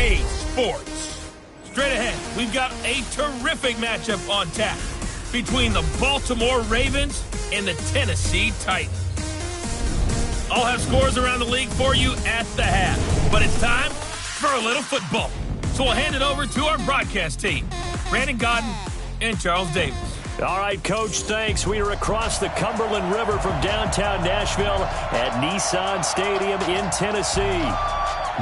EA Sports. Straight ahead, we've got a terrific matchup on tap between the Baltimore Ravens and the Tennessee Titans. I'll have scores around the league for you at the half, but it's time for a little football. So we'll hand it over to our broadcast team, Brandon Godden and Charles Davis. All right, Coach, thanks. We are across the Cumberland River from downtown Nashville at Nissan Stadium in Tennessee.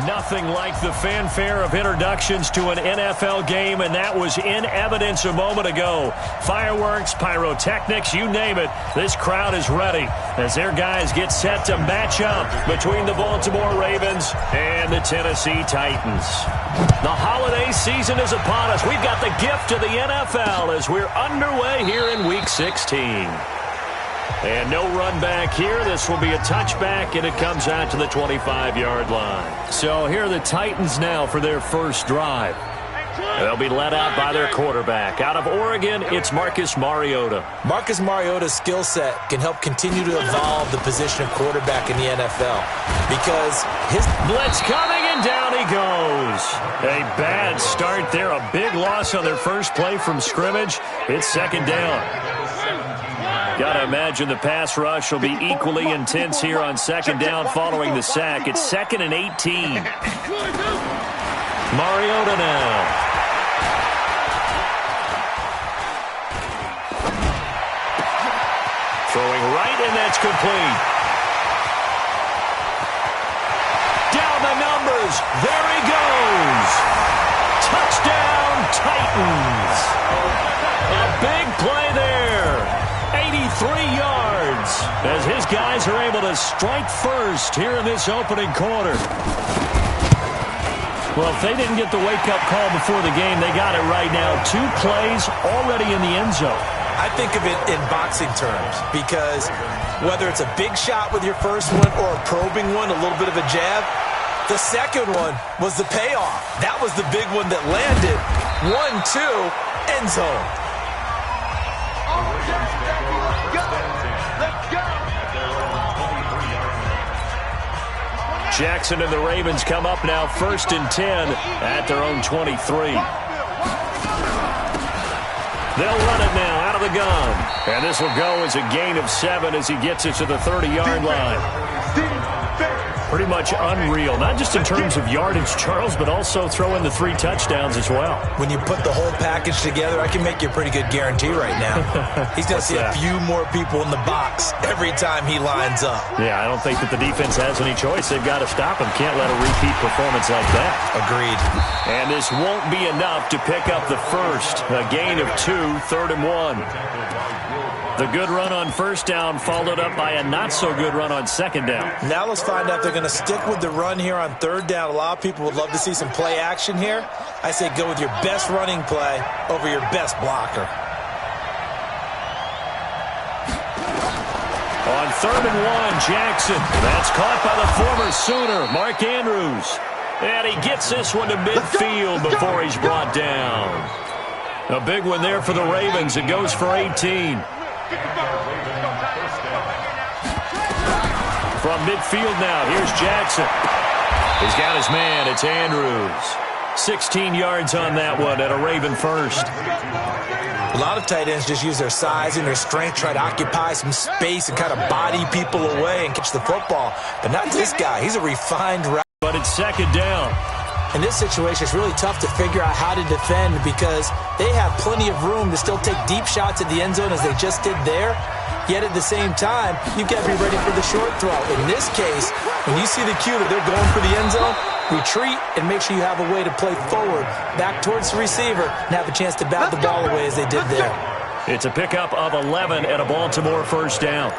Nothing like the fanfare of introductions to an NFL game, and that was in evidence a moment ago. Fireworks, pyrotechnics, you name it. This crowd is ready as their guys get set to match up between the Baltimore Ravens and the Tennessee Titans. The holiday season is upon us. We've got the gift of the NFL as we're underway here in Week 16. And no run back here. This will be a touchback, and it comes out to the 25-yard line. So here are the Titans now for their first drive. They'll be led out by their quarterback. Out of Oregon, it's Marcus Mariota. Marcus Mariota's skill set can help continue to evolve the position of quarterback in the NFL because his blitz coming, and down he goes. A bad start there. A big loss on their first play from scrimmage. It's second down. Got to imagine the pass rush will be equally intense here on second down following the sack. It's 2nd and 18. Mariota now. Throwing right, and that's complete. Down the numbers. There he goes. Touchdown, Titans. A big play there. 83 yards as his guys are able to strike first here in this opening quarter. Well, if they didn't get the wake-up call before the game, they got it right now. 2 plays already in the end zone. I think of it in boxing terms because whether it's a big shot with your first one or a probing one, a little bit of a jab, the second one was the payoff. That was the big one that landed. 1-2, end zone. Jackson and the Ravens come up now 1st and 10 at their own 23. They'll run it now out of the gun. And this will go as a gain of 7 as he gets it to the 30-yard line. Pretty much unreal, not just in terms of yardage, Charles, but also throw in the 3 touchdowns as well. When you put the whole package together, I can make you a pretty good guarantee right now. He's going to see a few more people in the box every time he lines up. Yeah, I don't think that the defense has any choice. They've got to stop him. Can't let a repeat performance like that. Agreed. And this won't be enough to pick up the first. A gain of 2, 3rd and 1. The good run on first down followed up by a not-so-good run on second down. Now let's find out if they're going to stick with the run here on third down. A lot of people would love to see some play action here. I say go with your best running play over your best blocker. On 3rd and 1, Jackson. That's caught by the former Sooner, Mark Andrews. And he gets this one to midfield before he's brought down. A big one there for the Ravens. It goes for 18. From midfield now, here's Jackson. He's got his man. It's Andrews. 16 yards on that one at a Raven first. A lot of tight ends just use their size and their strength, try to occupy some space and kind of body people away and catch the football. But not this guy. He's a refined route. But it's second down. In this situation, it's really tough to figure out how to defend because they have plenty of room to still take deep shots at the end zone as they just did there. Yet at the same time, you've got to be ready for the short throw. In this case, when you see the cue that they're going for the end zone, retreat and make sure you have a way to play forward, back towards the receiver, and have a chance to bat the ball away as they did there. It's a pickup of 11 at a Baltimore first down.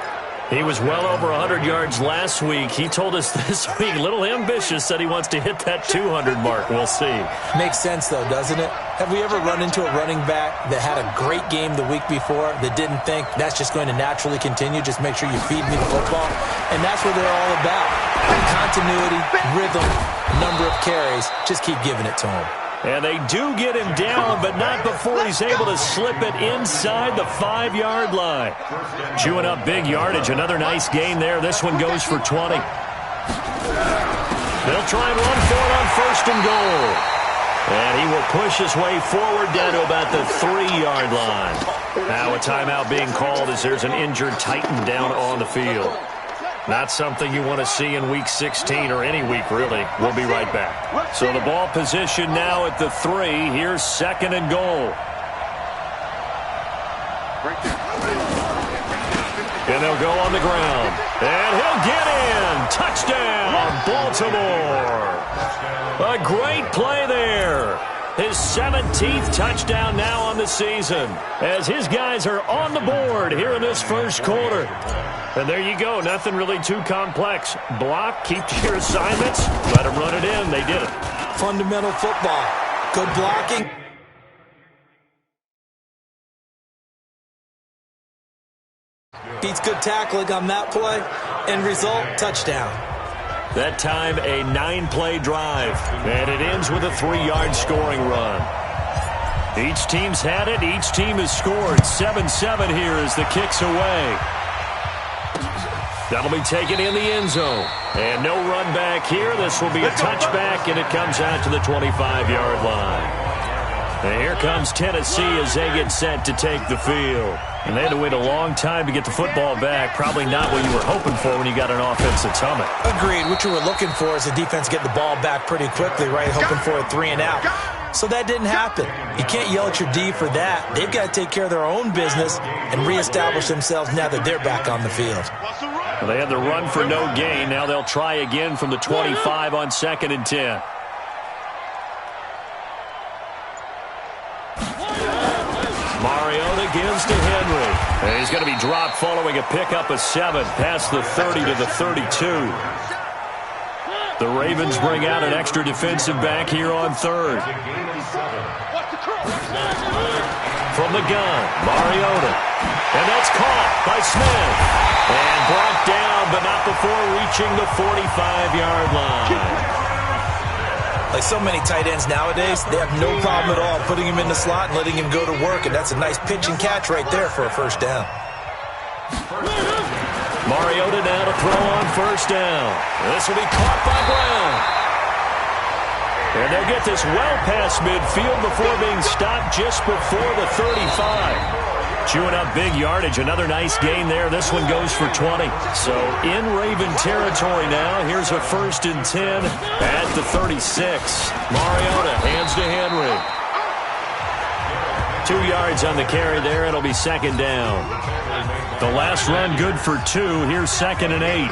He was well over 100 yards last week. He told us this week, a little ambitious, said he wants to hit that 200 mark. We'll see. Makes sense, though, doesn't it? Have we ever run into a running back that had a great game the week before that didn't think that's just going to naturally continue? Just make sure you feed me the football. And that's what they're all about. Continuity, rhythm, number of carries. Just keep giving it to him. And they do get him down, but not before he's able to slip it inside the 5-yard line. Chewing up big yardage. Another nice gain there. This one goes for 20. They'll try and run for it on 1st and goal. And he will push his way forward down to about the 3-yard line. Now a timeout being called as there's an injured Titan down on the field. Not something you want to see in Week 16 or any week, really. We'll be right back. So the ball position now at the 3. Here's 2nd and goal. And they'll go on the ground. And he'll get in. Touchdown, Baltimore. A great play there. His 17th touchdown now on the season as his guys are on the board here in this first quarter. And there you go. Nothing really too complex. Block, keep to your assignments, let them run it in. They did it. Fundamental football. Good blocking. Beats good tackling on that play. End result, touchdown. That time, a 9-play drive. And it ends with a 3-yard scoring run. Each team's had it. Each team has scored. 7-7 here as the kick's away. That'll be taken in the end zone. And no run back here. This will be a touchback, and it comes out to the 25-yard line. And here comes Tennessee as they get set to take the field. And they had to wait a long time to get the football back. Probably not what you were hoping for when you got an offense that's humming. Agreed. What you were looking for is the defense get the ball back pretty quickly, right? Hoping for a 3 and out. So that didn't happen. You can't yell at your D for that. They've got to take care of their own business and reestablish themselves now that they're back on the field. Well, they had the run for no gain. Now they'll try again from the 25 on 2nd and 10. Mariota gives to Henry. And he's going to be dropped following a pickup of 7 past the 30 to the 32. The Ravens bring out an extra defensive back here on 3rd. From the gun, Mariota. And that's caught by Smith. And brought down, but not before reaching the 45-yard line. Like so many tight ends nowadays, they have no problem at all putting him in the slot and letting him go to work. And that's a nice pitch and catch right there for a first down. Mariota now to throw on 1st down. This will be caught by Brown. And they'll get this well past midfield before being stopped just before the 35. Chewing up big yardage. Another nice gain there. This one goes for 20. So in Raven territory now. Here's a 1st and 10 at the 36. Mariota hands to Henry. 2 yards on the carry there. It'll be 2nd down. The last run good for 2. Here's 2nd and 8.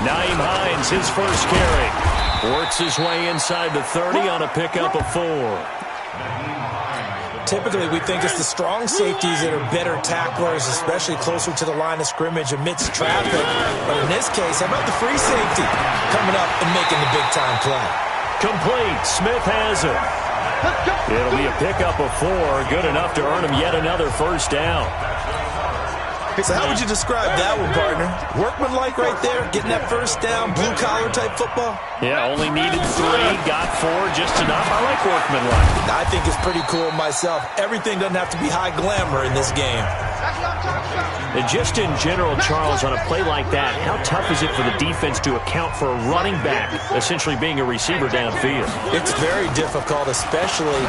Nyheim Hines, his first carry. Works his way inside the 30 on a pickup of 4. Typically, we think it's the strong safeties that are better tacklers, especially closer to the line of scrimmage amidst traffic. But in this case, how about the free safety coming up and making the big-time play? Complete. Smith has it. It'll be a pickup of 4. Good enough to earn him yet another first down. So how would you describe that one, partner? Workmanlike right there, getting that first down, blue-collar type football? Yeah, only needed 3, got 4 just enough. I like workmanlike. I think it's pretty cool myself. Everything doesn't have to be high glamour in this game. And just in general, Charles, on a play like that, how tough is it for the defense to account for a running back essentially being a receiver downfield? It's very difficult, especially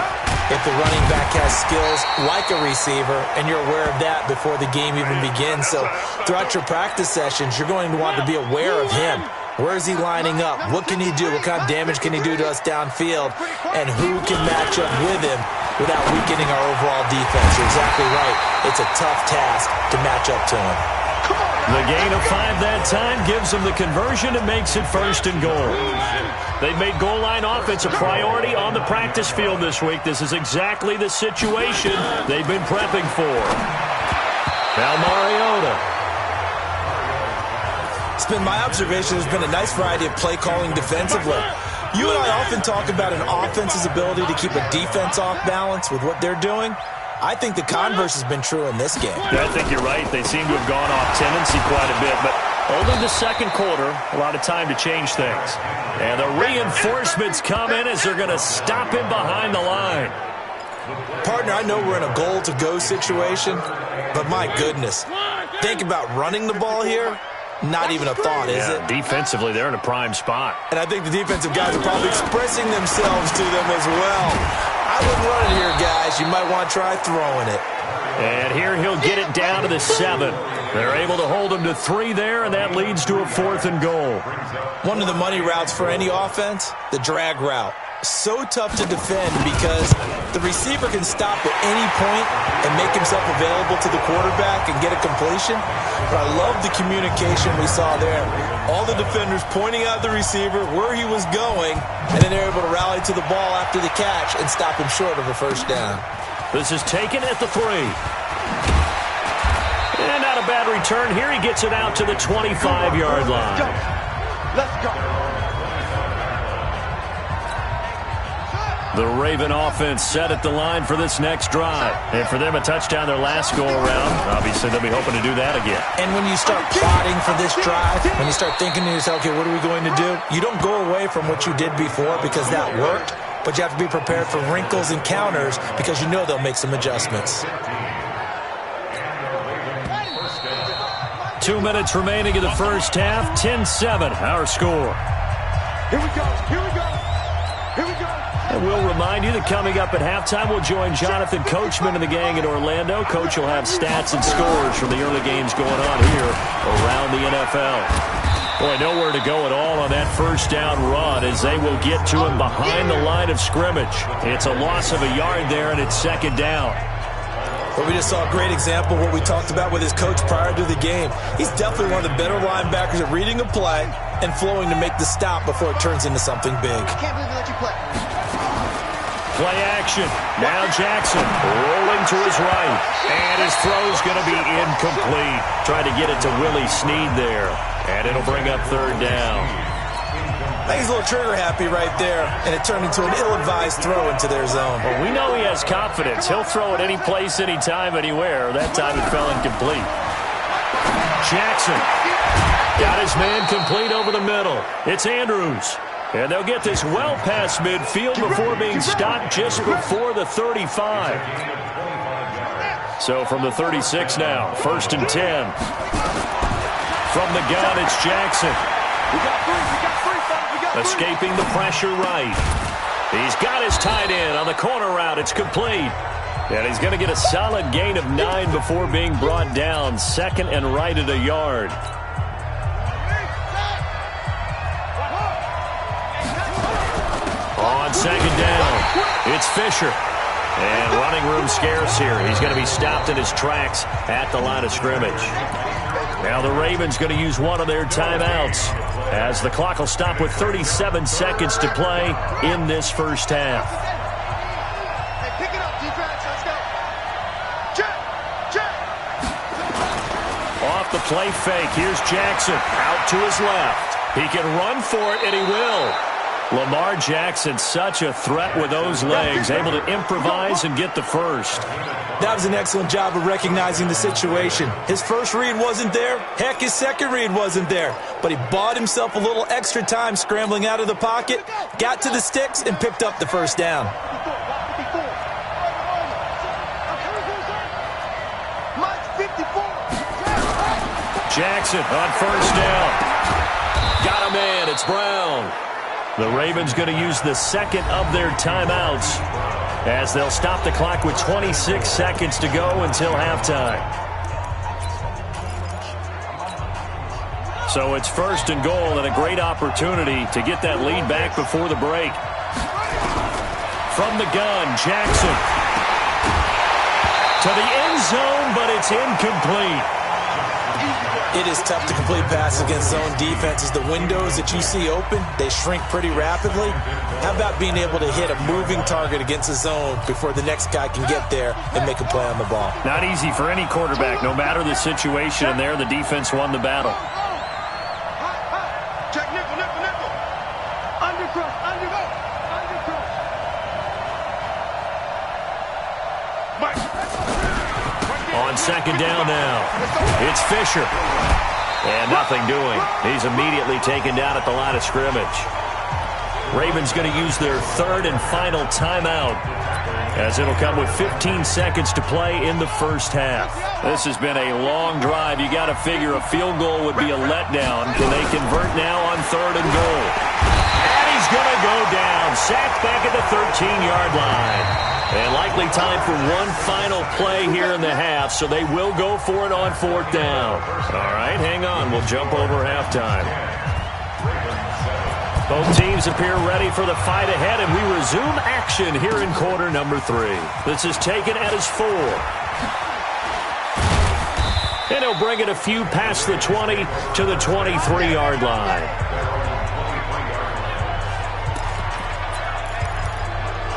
if the running back has skills like a receiver, and you're aware of that before the game even begins. So throughout your practice sessions, you're going to want to be aware of him. Where is he lining up? What can he do? What kind of damage can he do to us downfield? And who can match up with him without weakening our overall defense? You're exactly right. It's a tough task to match up to him. The gain of 5 that time gives them the conversion and makes it 1st and goal. They've made goal line offense a priority on the practice field this week. This is exactly the situation they've been prepping for. Now Mariota. It's been my observation there's been a nice variety of play calling defensively. You and I often talk about an offense's ability to keep a defense off balance with what they're doing. I think the converse has been true in this game. Yeah, I think you're right. They seem to have gone off tendency quite a bit, but only the 2nd quarter, a lot of time to change things. And the reinforcements come in as they're going to stop him behind the line. Partner, I know we're in a goal-to-go situation, but my goodness, think about running the ball here. Not even a thought, is it? Defensively, they're in a prime spot. And I think the defensive guys are probably expressing themselves to them as well. I wouldn't run it here, guys. You might want to try throwing it. And here he'll get it down to the 7. They're able to hold him to 3 there, and that leads to a 4th and goal. One of the money routes for any offense, the drag route. So tough to defend because the receiver can stop at any point and make himself available to the quarterback and get a completion. But I love the communication we saw there. All the defenders pointing out the receiver, where he was going, and then they're able to rally to the ball after the catch and stop him short of a first down. This is taken at the 3. And not a bad return. Here he gets it out to the 25-yard line. Let's go. The Raven offense set at the line for this next drive. And for them, a touchdown their last go-around. Obviously, they'll be hoping to do that again. And when you start plotting for this drive, when you start thinking to yourself, okay, what are we going to do? You don't go away from what you did before because that worked, but you have to be prepared for wrinkles and counters because you know they'll make some adjustments. 2 minutes remaining in the first half. 10-7, our score. Here we go. Here we go. Here we go. And we'll remind you that coming up at halftime, we'll join Jonathan Coachman and the gang in Orlando. Coach will have stats and scores from the early games going on here around the NFL. Boy, nowhere to go at all on that first down run as they will get to him behind the line of scrimmage. It's a loss of a yard there, and it's second down. But we just saw a great example of what we talked about with his coach prior to the game. He's definitely one of the better linebackers at reading a play and flowing to make the stop before it turns into something big. I can't believe they let you play. Play action. Now Jackson rolling to his right. And his throw's going to be incomplete. Trying to get it to Willie Snead there. And it'll bring up third down. I think he's a little trigger happy right there, and it turned into an ill-advised throw into their zone. Well, we know he has confidence. He'll throw it any place, anytime, anywhere. That time it fell incomplete. Jackson got his man complete over the middle. It's Andrews. And they'll get this well past midfield before being stopped just before the 35. So from the 36 now, 1st and 10. From the gun, it's Jackson. Escaping the pressure right. He's got his tight end on the corner route. It's complete. And he's going to get a solid gain of 9 before being brought down. 2nd and right at a yard. On 2nd down, it's Fisher. And running room scarce here. He's going to be stopped in his tracks at the line of scrimmage. Now the Ravens going to use one of their timeouts as the clock will stop with 37 seconds to play in this first half. Hey, pick it up, defense. Let's go. Check. Off the play fake, here's Jackson out to his left. He can run for it, and he will. Lamar Jackson, such a threat with those legs, able to improvise and get the first. That was an excellent job of recognizing the situation. His first read wasn't there. Heck, his second read wasn't there. But he bought himself a little extra time scrambling out of the pocket, got to the sticks, and picked up the first down. Jackson on first down. Got a man. It's Brown. The Ravens going to use the second of their timeouts as they'll stop the clock with 26 seconds to go until halftime. So it's 1st and goal and a great opportunity to get that lead back before the break. From the gun, Jackson to the end zone, but it's incomplete. It is tough to complete passes against zone defenses. The windows that you see open, they shrink pretty rapidly. How about being able to hit a moving target against a zone before the next guy can get there and make a play on the ball? Not easy for any quarterback, no matter the situation, and there the defense won the battle. Check nickel. Undercross. On 2nd down now, it's Fisher. And nothing doing. He's immediately taken down at the line of scrimmage. Ravens going to use their 3rd and final timeout as it'll come with 15 seconds to play in the first half. This has been a long drive. You got to figure a field goal would be a letdown. Can they convert now on 3rd and goal? And he's going to go down. Sacked back at the 13-yard line. And likely time for one final play here in the half, so they will go for it on 4th down. All right, hang on. We'll jump over halftime. Both teams appear ready for the fight ahead, and we resume action here in quarter number 3. This is taken at his 4. And he'll bring it a few past the 20 to the 23-yard line.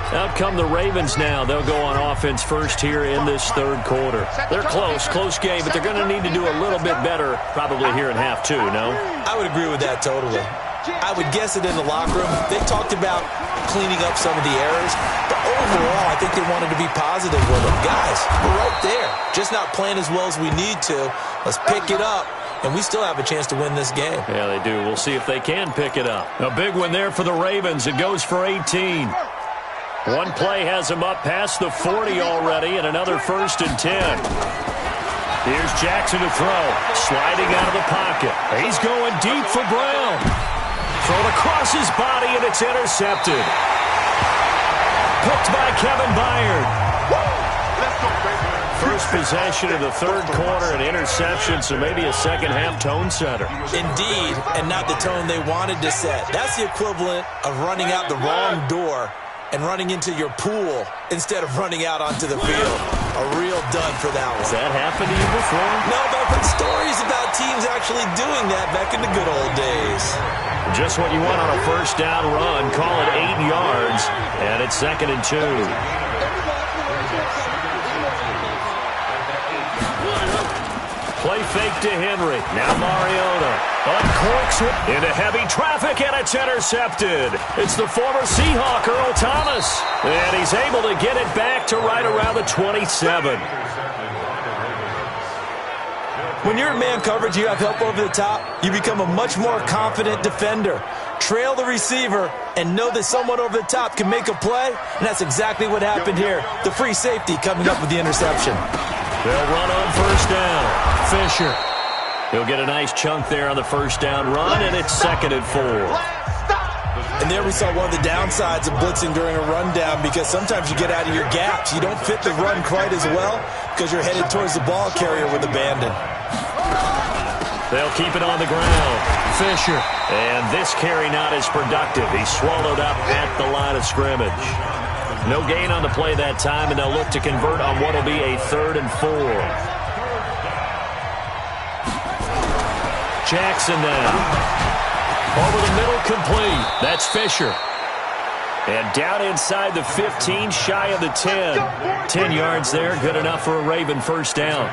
Out come the Ravens now. They'll go on offense first here in this 3rd quarter. They're close game, but they're going to need to do a little bit better probably here in half 2, no? I would agree with that totally. I would guess it in the locker room. They talked about cleaning up some of the errors, but overall, I think they wanted to be positive with them. Guys, we're right there. Just not playing as well as we need to. Let's pick it up, and we still have a chance to win this game. Yeah, they do. We'll see if they can pick it up. A big one there for the Ravens. It goes for 18. One play has him up past the 40 already, and another 1st and 10. Here's Jackson to throw. Sliding out of the pocket. He's going deep for Brown. Thrown across his body, and it's intercepted. Picked by Kevin Byard. First possession of the 3rd quarter, an interception, so maybe a second-half tone setter. Indeed, and not the tone they wanted to set. That's the equivalent of running out the wrong door and running into your pool instead of running out onto the field. A real dud for that one. Has that happened to you before? No, but I've heard stories about teams actually doing that back in the good old days. Just what you want on a 1st down run. Call it 8 yards, and it's 2nd and 2. Play fake to Henry. Now Mariota uncorks it into heavy traffic, and it's intercepted. It's the former Seahawk, Earl Thomas. And he's able to get it back to right around the 27. When you're in man coverage, you have help over the top, you become a much more confident defender. Trail the receiver and know that someone over the top can make a play, and that's exactly what happened here. The free safety coming up with the interception. They'll run on 1st down. Fisher. He'll get a nice chunk there on the 1st down run, and it's 2nd and 4. And there we saw one of the downsides of blitzing during a rundown, because sometimes you get out of your gaps. You don't fit the run quite as well because you're headed towards the ball carrier with abandon. They'll keep it on the ground. Fisher. And this carry not as productive. He's swallowed up at the line of scrimmage. No gain on the play that time, and they'll look to convert on what will be a 3rd and 4. Jackson now. Over the middle, complete. That's Fisher. And down inside the 15, shy of the 10. 10 yards there, good enough for a Raven 1st down.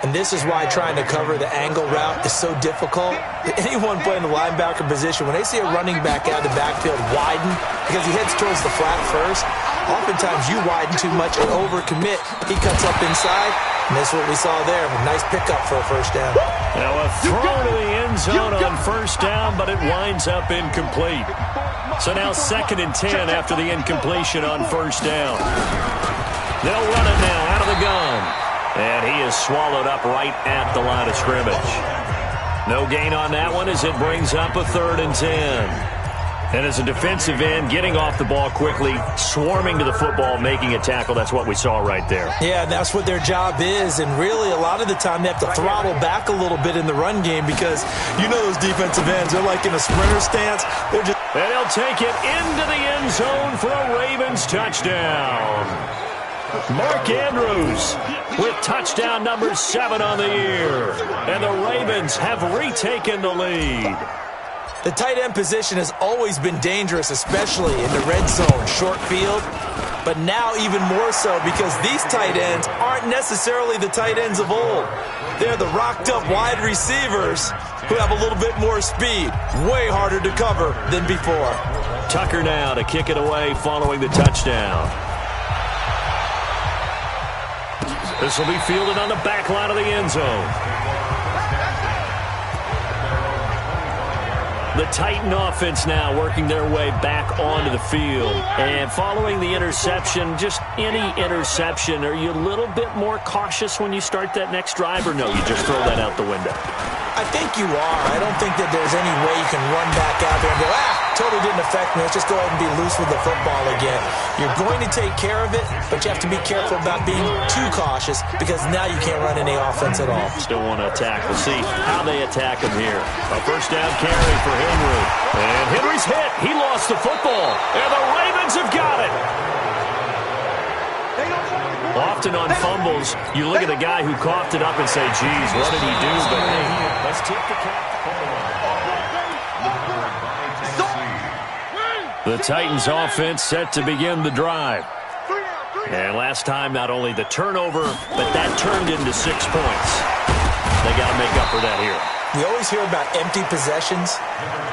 And this is why trying to cover the angle route is so difficult. Anyone playing the linebacker position, when they see a running back out of the backfield widen because he heads towards the flat first, oftentimes you widen too much and overcommit. He cuts up inside, and that's what we saw there. A nice pickup for a 1st down. Now a throw to the end zone on 1st down, but it winds up incomplete. So now 2nd and 10 after the incompletion on 1st down. They'll run it now out of the gun. And he is swallowed up right at the line of scrimmage. No gain on that one as it brings up a 3rd and 10. And as a defensive end, getting off the ball quickly, swarming to the football, making a tackle, that's what we saw right there. Yeah, that's what their job is. And really, a lot of the time, they have to throttle back a little bit in the run game because you know those defensive ends, they're like in a sprinter stance. They're just... And he'll take it into the end zone for a Ravens touchdown. Mark Andrews with touchdown number 7 on the year. And the Ravens have retaken the lead. The tight end position has always been dangerous, especially in the red zone, short field. But now even more so because these tight ends aren't necessarily the tight ends of old. They're the rocked-up wide receivers who have a little bit more speed. Way harder to cover than before. Tucker now to kick it away following the touchdown. This will be fielded on the back line of the end zone. The Titan offense now working their way back onto the field. And following the interception, just any interception, are you a little bit more cautious when you start that next drive, or no, you just throw that out the window? I think you are. I don't think that there's any way you can run back out there and go, totally didn't affect me. Let's just go ahead and be loose with the football again. You're going to take care of it, but you have to be careful about being too cautious because now you can't run any offense at all. Still want to attack. We'll see how they attack him here. A first down carry for Henry. And Henry's hit. He lost the football. And the Ravens have got it. Often on fumbles, you look at the guy who coughed it up and say, geez, what did he do? But hey, let's tip the cap. The Titans offense set to begin the drive. And last time, not only the turnover, but that turned into 6 points. They got to make up for that here. We always hear about empty possessions,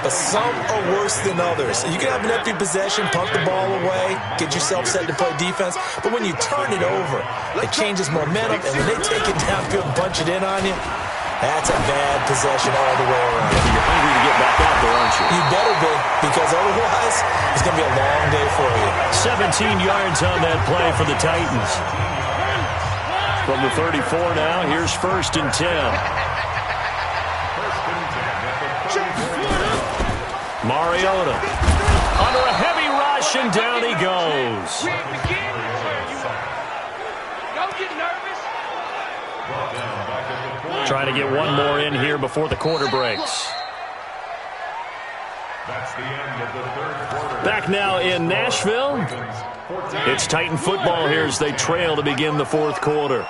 but some are worse than others. You can have an empty possession, pump the ball away, get yourself set to play defense, but when you turn it over, it changes momentum, and when they take it downfield and punch it in on you, that's a bad possession all the way around. You're hungry to get back out there, aren't you? You better be, because otherwise, it's going to be a long day for you. 17 yards on that play for the Titans. From the 34 now, here's 1st and 10. Mariota under a heavy rush, and down he goes. Trying to get one more in here before the quarter breaks. Back now in Nashville. It's Titan football here as they trail to begin the 4th quarter.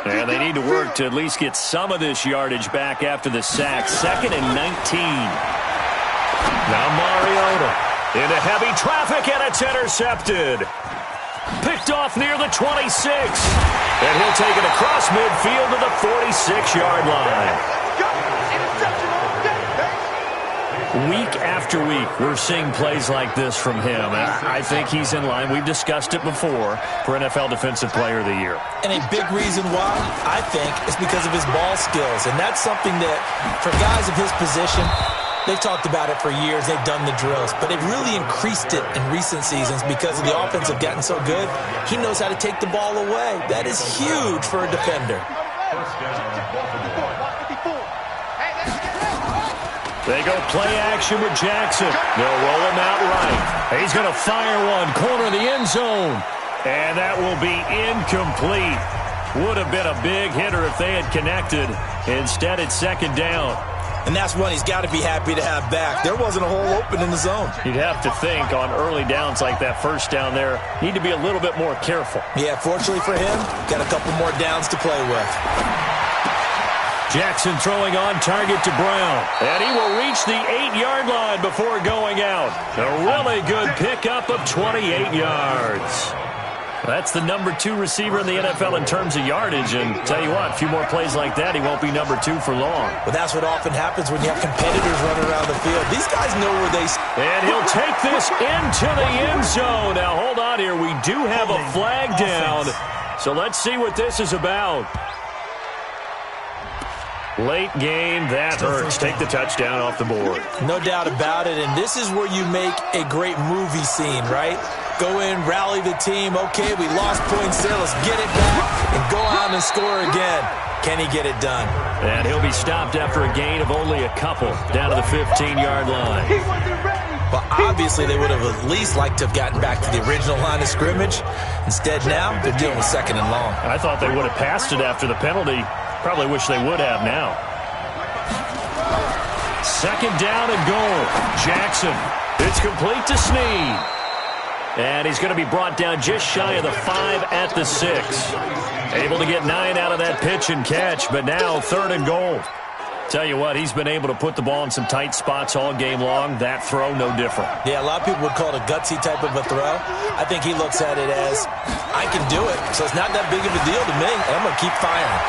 And they need to work to at least get some of this yardage back after the sack. 2nd and 19. Now Mariota into heavy traffic, and it's intercepted. Picked off near the 26. And he'll take it across midfield to the 46-yard line. Week after week, we're seeing plays like this from him. I think he's in line. We've discussed it before for NFL Defensive Player of the Year. And a big reason why, I think, is because of his ball skills. And that's something that, for guys of his position, they've talked about it for years. They've done the drills. But they've really increased it in recent seasons because of the offense have gotten so good. He knows how to take the ball away. That is huge for a defender. They go play action with Jackson. They'll roll him out right. He's going to fire one. Corner of the end zone. And that will be incomplete. Would have been a big hitter if they had connected. Instead, it's 2nd down. And that's one he's got to be happy to have back. There wasn't a hole open in the zone. You'd have to think on early downs like that first down there, need to be a little bit more careful. Yeah, fortunately for him, got a couple more downs to play with. Jackson throwing on target to Brown. And he will reach the 8-yard line before going out. A really good pickup of 28 yards. That's the number 2 receiver in the NFL in terms of yardage. And tell you what, a few more plays like that, he won't be number 2 for long. Well, that's what often happens when you have competitors running around the field. These guys know where they... And he'll take this into the end zone. Now, hold on here. We do have a flag down. So let's see what this is about. Late game, that hurts. Take the touchdown off the board. No doubt about it. And this is where you make a great movie scene, right? Go in, rally the team. Okay, we lost points there. Let's get it back and go out and score again. Can he get it done? And he'll be stopped after a gain of only a couple down to the 15-yard line. Well, obviously, they would have at least liked to have gotten back to the original line of scrimmage. Instead, now, they're dealing with 2nd and long. I thought they would have passed it after the penalty. Probably wish they would have now. 2nd down and goal. Jackson. It's complete to Snead. And he's going to be brought down just shy of the 5 at the 6. Able to get 9 out of that pitch and catch, but now 3rd and goal. Tell you what, he's been able to put the ball in some tight spots all game long. That throw, no different. Yeah, a lot of people would call it a gutsy type of a throw. I think he looks at it as, I can do it, so it's not that big of a deal to me, and I'm going to keep firing.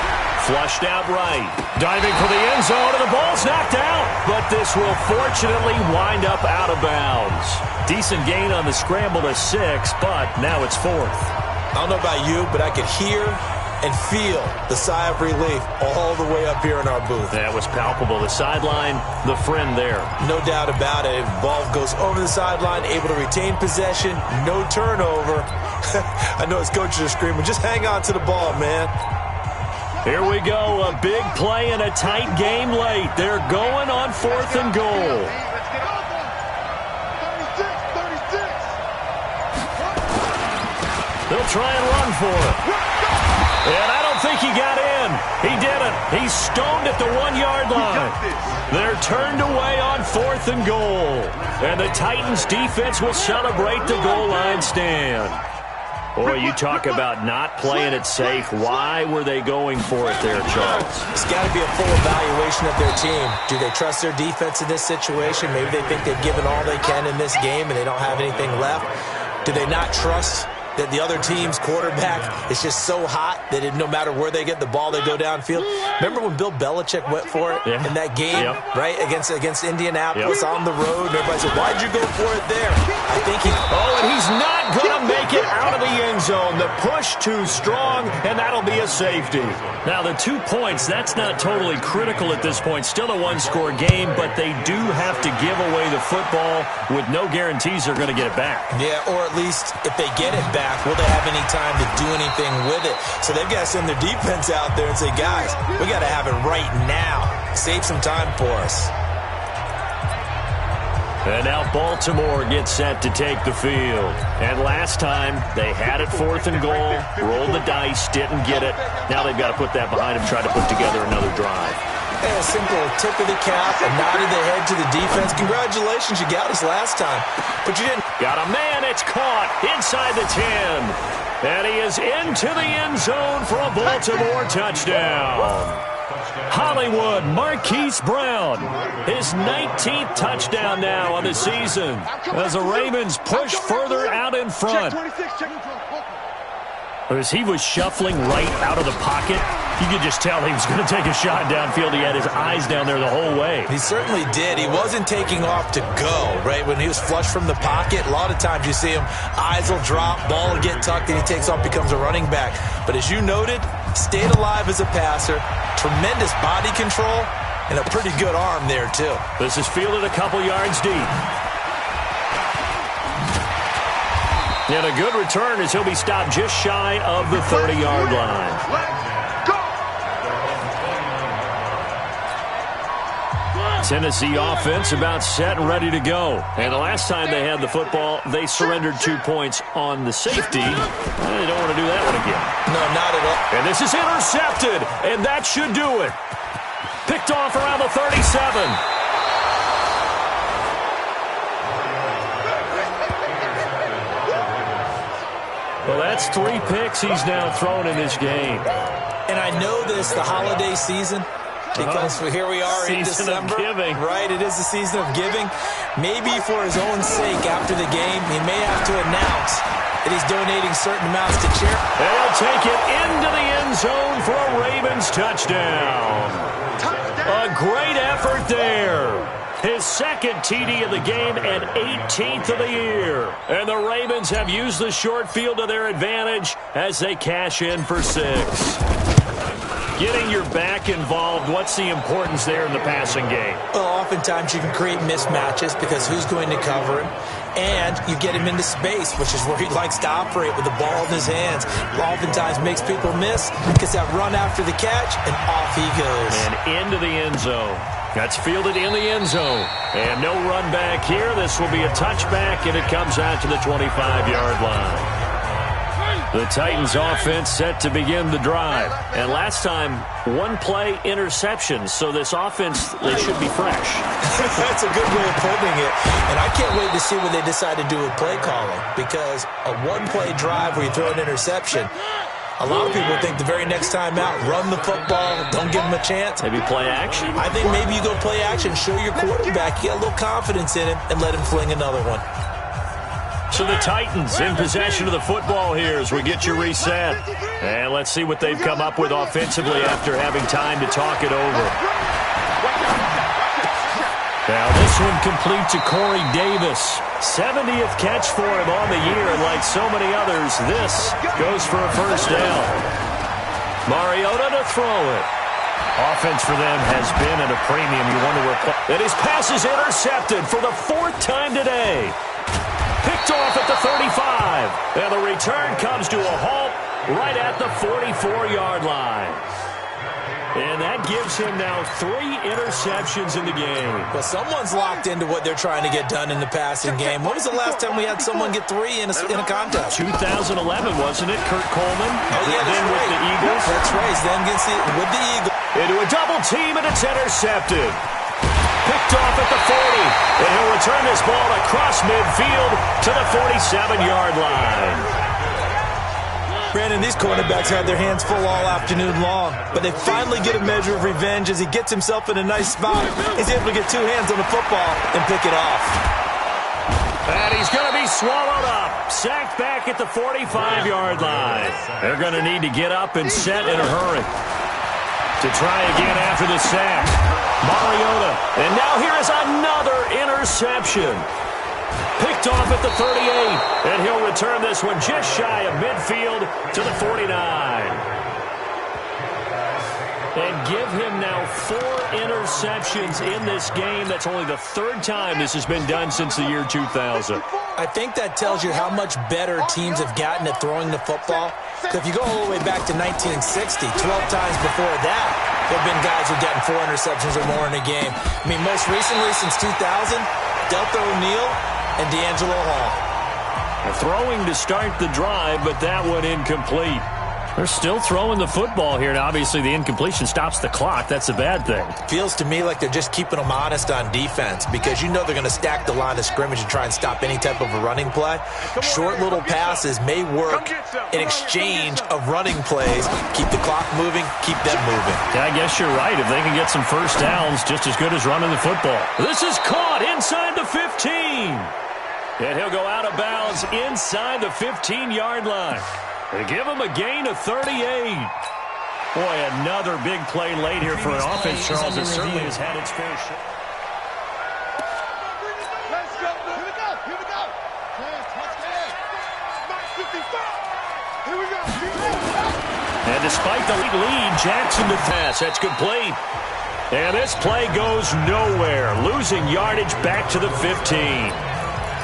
Flushed out right. Diving for the end zone, and the ball's knocked out. But this will fortunately wind up out of bounds. Decent gain on the scramble to 6, but now it's 4th. I don't know about you, but I could hear and feel the sigh of relief all the way up here in our booth. That was palpable. The sideline, the friend there. No doubt about it. Ball goes over the sideline, able to retain possession, no turnover. I know his coaches are screaming, just hang on to the ball, man. Here we go, a big play in a tight game late. They're going on 4th and goal. They'll try and run for it. And I don't think he got in. He didn't. He's stoned at the 1-yard line. They're turned away on 4th and goal. And the Titans defense will celebrate the goal line stand. Boy, you talk about not playing it safe. Why were they going for it there, Charles? It's got to be a full evaluation of their team. Do they trust their defense in this situation? Maybe they think they've given all they can in this game and they don't have anything left. Do they not trust that the other team's quarterback is just so hot that no matter where they get the ball, they go downfield? Remember when Bill Belichick went for it in that game, right, against Indianapolis on the road? And everybody said, why'd you go for it there? I think and he's not going to make it out of the end zone. The push too strong, and that'll be a safety. Now, the 2 points, that's not totally critical at this point. Still a one-score game, but they do have to give away the football with no guarantees they're going to get it back. Yeah, or at least if they get it back, will they have any time to do anything with it? So they've got to send their defense out there and say, guys, we got to have it right now. Save some time for us. And now Baltimore gets set to take the field. And last time, they had it 4th and goal, rolled the dice, didn't get it. Now they've got to put that behind them, try to put together another drive. And a simple tip of the cap, a nod of the head to the defense. Congratulations, you got us last time. But you didn't. Got a man, it's caught inside the 10. And he is into the end zone for a Baltimore touchdown. Hollywood, Marquise Brown, his 19th touchdown now on the season as the Ravens push further out in front. As he was shuffling right out of the pocket, you could just tell he was going to take a shot downfield. He had his eyes down there the whole way. He certainly did. He wasn't taking off to go, right? When he was flush from the pocket, a lot of times you see him, eyes will drop, ball will get tucked, and he takes off, becomes a running back. But as you noted, stayed alive as a passer, tremendous body control, and a pretty good arm there, too. This is fielded a couple yards deep. And a good return as he'll be stopped just shy of the 30-yard line. Tennessee offense about set and ready to go. And the last time they had the football, they surrendered 2 points on the safety. They don't want to do that one again. No, not at all. And this is intercepted, and that should do it. Picked off around the 37. Well, that's 3 picks he's now thrown in this game. And I know this, the holiday season, because here we are in December. Of giving. Right, it is the season of giving. Maybe for his own sake after the game, he may have to announce that he's donating certain amounts to charity. They'll take it into the end zone for a Ravens touchdown. A great effort there. His second TD of the game and 18th of the year. And the Ravens have used the short field to their advantage as they cash in for 6. Getting your back involved, what's the importance there in the passing game? Well, oftentimes you can create mismatches because who's going to cover him? And you get him into space, which is where he likes to operate with the ball in his hands. Oftentimes makes people miss, gets that run after the catch, and off he goes. And into the end zone. That's fielded in the end zone. And no run back here. This will be a touchback, and it comes out to the 25-yard line. The Titans offense set to begin the drive. And last time, 1 play interception. So this offense, they should be fresh. That's a good way of putting it. And I can't wait to see what they decide to do with play calling. Because a 1-play drive where you throw an interception, a lot of people think the very next time out, run the football, don't give them a chance. Maybe play action? I think maybe you go play action, show your quarterback, you got a little confidence in him, and let him fling another one. So the Titans in possession of the football here as we get you reset. And let's see what they've come up with offensively after having time to talk it over. Now this one complete to Corey Davis. 70th catch for him on the year, and like so many others, this goes for a first down. Mariota to throw it. Offense for them has been at a premium. You wonder where... And his pass is intercepted for the 4th time today. Picked off at the 35. And the return comes to a halt right at the 44-yard line. And that gives him now 3 interceptions in the game. Well, someone's locked into what they're trying to get done in the passing game. When was the last time we had someone get 3 in a contest? 2011, wasn't it? Kurt Coleman. Oh, yeah, then with the Eagles. That's right. Then with the Eagles. Into a double team, and it's intercepted. Picked off at the 40. And he'll return this ball across midfield to the 47-yard line. Brandon, these cornerbacks had their hands full all afternoon long, but they finally get a measure of revenge as he gets himself in a nice spot. He's able to get 2 hands on the football and pick it off. And he's going to be swallowed up. Sacked back at the 45-yard line. They're going to need to get up and set in a hurry to try again after the sack. Mariota. And now here is another interception. Picked off at the 38, and he'll return this one just shy of midfield to the 49. And give him now 4 interceptions in this game. That's only the 3rd time this has been done since the year 2000. I think that tells you how much better teams have gotten at throwing the football. Because if you go all the way back to 1960, 12 times before that, there have been guys who've gotten 4 interceptions or more in a game. I mean, most recently, since 2000, Delta O'Neal and D'Angelo Hall. Throwing to start the drive, but that one incomplete. They're still throwing the football here, and obviously the incompletion stops the clock. That's a bad thing. Feels to me like they're just keeping them honest on defense because you know they're going to stack the line of scrimmage and try and stop any type of a running play. Short little passes may work in exchange of running plays. Keep the clock moving, keep them moving. Yeah, I guess you're right. If they can get some first downs, just as good as running the football. This is caught inside the 15. And he'll go out of bounds inside the 15-yard line. They give him a gain of 38. Boy, another big play late here for an offense, Charles, that certainly has had its fair share. Let's go. Here we go. Here we go. Here we go. And despite the lead, Jackson to pass. That's complete. And this play goes nowhere. Losing yardage back to the 15.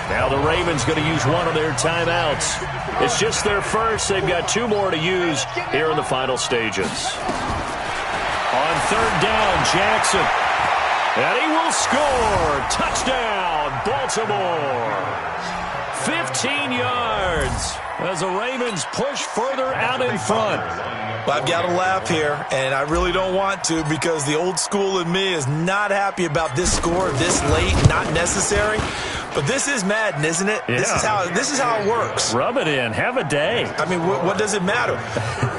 Now the Ravens going to use one of their timeouts. It's just their first. They've got 2 more to use here in the final stages. On 3rd down, Jackson. And he will score. Touchdown, Baltimore. 15 yards as the Ravens push further out in front. Well, I've got to laugh here, and I really don't want to because the old school in me is not happy about this score this late, not necessary. But this is Madden, isn't it? Yeah. This is how it works. Rub it in. Have a day. I mean, what does it matter?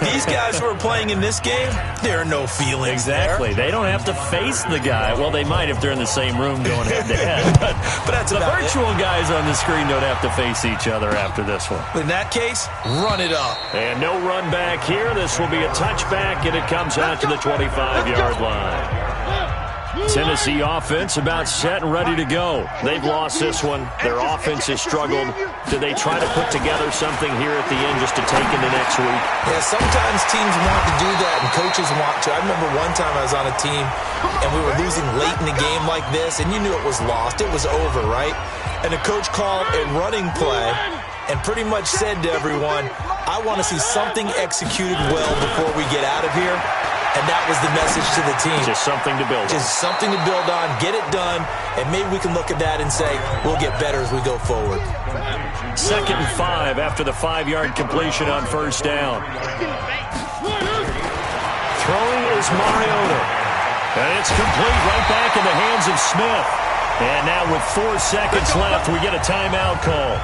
These guys who are playing in this game, there are no feelings Exactly. there. They don't have to face the guy. Well, they might if they're in the same room going head-to-head. But that's the about virtual guys on the screen don't have to face each other after this one. In that case, run it up. And no run back here. This will be a touchback, and it comes out to the 25-yard line. Tennessee offense about set and ready to go. They've lost this one. Their offense has struggled. Do they try to put together something here at the end just to take into next week? Yeah, sometimes teams want to do that and coaches want to. I remember one time I was on a team and we were losing late in a game like this and you knew it was lost. It was over, right? And the coach called a running play and pretty much said to everyone, I want to see something executed well before we get out of here. And that was the message to the team. Just something to build on. Just something to build on, get it done, and maybe we can look at that and say, we'll get better as we go forward. 2nd and 5 after the 5-yard completion on 1st down. Throwing is Mariota. And it's complete right back in the hands of Smith. And now with 4 seconds left, we get a timeout call.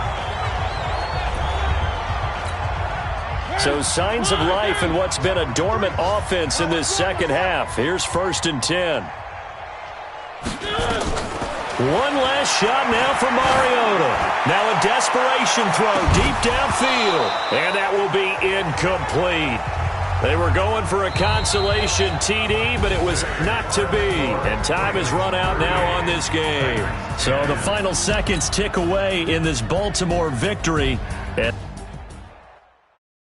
So signs of life in what's been a dormant offense in this second half. Here's 1st and 10. One last shot now for Mariota. Now a desperation throw deep downfield. And that will be incomplete. They were going for a consolation TD, but it was not to be. And time has run out now on this game. So the final seconds tick away in this Baltimore victory.